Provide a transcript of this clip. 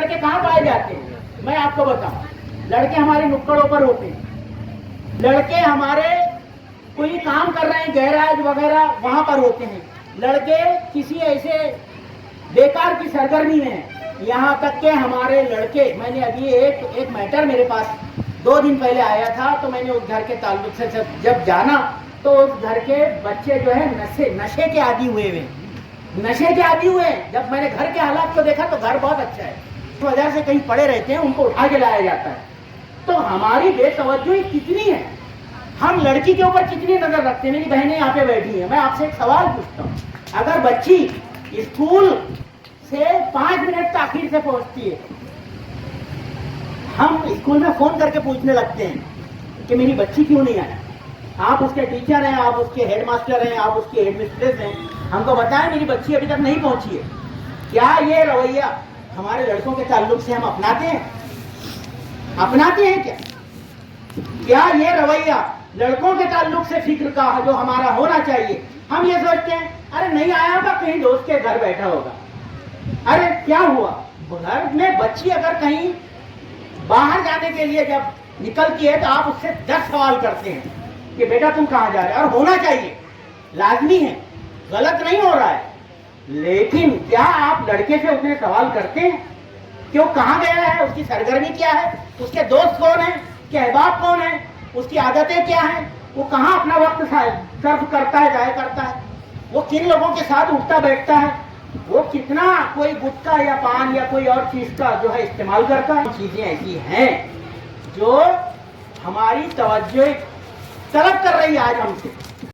لڑکے کہاں پائے جاتے ہیں؟ میں آپ کو بتاؤں، لڑکے ہمارے نکڑوں پر ہوتے ہیں، لڑکے ہمارے کوئی کام کر رہے ہیں گیراج وغیرہ وہاں پر ہوتے ہیں، لڑکے کسی ایسے بیکار کی سرگرمی میں ہیں، یہاں تک کہ ہمارے لڑکے، میں نے ابھی ایک میٹر میرے پاس 2 دن پہلے آیا تھا، تو میں نے اس گھر کے تعلق سے جب جانا تو اس گھر کے بچے جو ہے نشے کے عادی ہوئے ہیں۔ جب میں نے گھر کے حالات کو دیکھا تو گھر بہت اچھا ہے، اس وجہ سے کہیں پڑے رہتے ہیں، ان کو اٹھا کے لایا جاتا ہے۔ تو ہماری بے توجہی کتنی ہے، ہم لڑکی کے اوپر کتنی نظر رکھتے ہیں۔ میری بہنیں یہاں پہ بیٹھی ہیں، میں آپ سے ایک سوال پوچھتا ہوں، اگر بچی اسکول سے 5 منٹ تاخیر سے پہنچتی ہے، ہم اسکول میں فون کر کے پوچھنے لگتے ہیں کہ میری بچی کیوں نہیں آئی؟ آپ اس کے ٹیچر ہیں، آپ اس کے ہیڈ ماسٹر ہیں، آپ اس کے ہیڈ مسٹریس ہیں، ہم کو بتائیں میری بچی ابھی تک نہیں پہنچی ہے۔ کیا یہ رویہ ہمارے لڑکوں کے تعلق سے ہم اپناتے ہیں کیا یہ رویہ لڑکوں کے تعلق سے فکر کا جو ہمارا ہونا چاہیے؟ ہم یہ سوچتے ہیں ارے نہیں آیا ہوگا، کہیں دوست کے گھر بیٹھا ہوگا، ارے کیا ہوا؟ گھر میں بچی اگر کہیں باہر جانے کے لیے جب نکلتی ہے تو آپ اس سے 10 سوال کرتے ہیں کہ بیٹا تم کہاں جا رہے ہیں، اور ہونا چاہیے، لازمی ہے، غلط نہیں ہو رہا ہے، لیکن کیا آپ لڑکے سے اتنے سوال کرتے ہیں کہ وہ کہاں گیا ہے، اس کی سرگرمی کیا ہے، اس کے دوست کون ہیں، اس کے احباب کون ہیں، اس کی عادتیں کیا ہیں، وہ کہاں اپنا وقت صرف کرتا ہے، ضائع کرتا ہے، وہ کن لوگوں کے ساتھ اٹھتا بیٹھتا ہے، وہ کتنا کوئی گٹکا یا پان یا کوئی اور چیز کا جو ہے استعمال کرتا ہے۔ چیزیں ایسی ہیں جو ہماری توجہ طلب کر رہی ہے آج ہم سے۔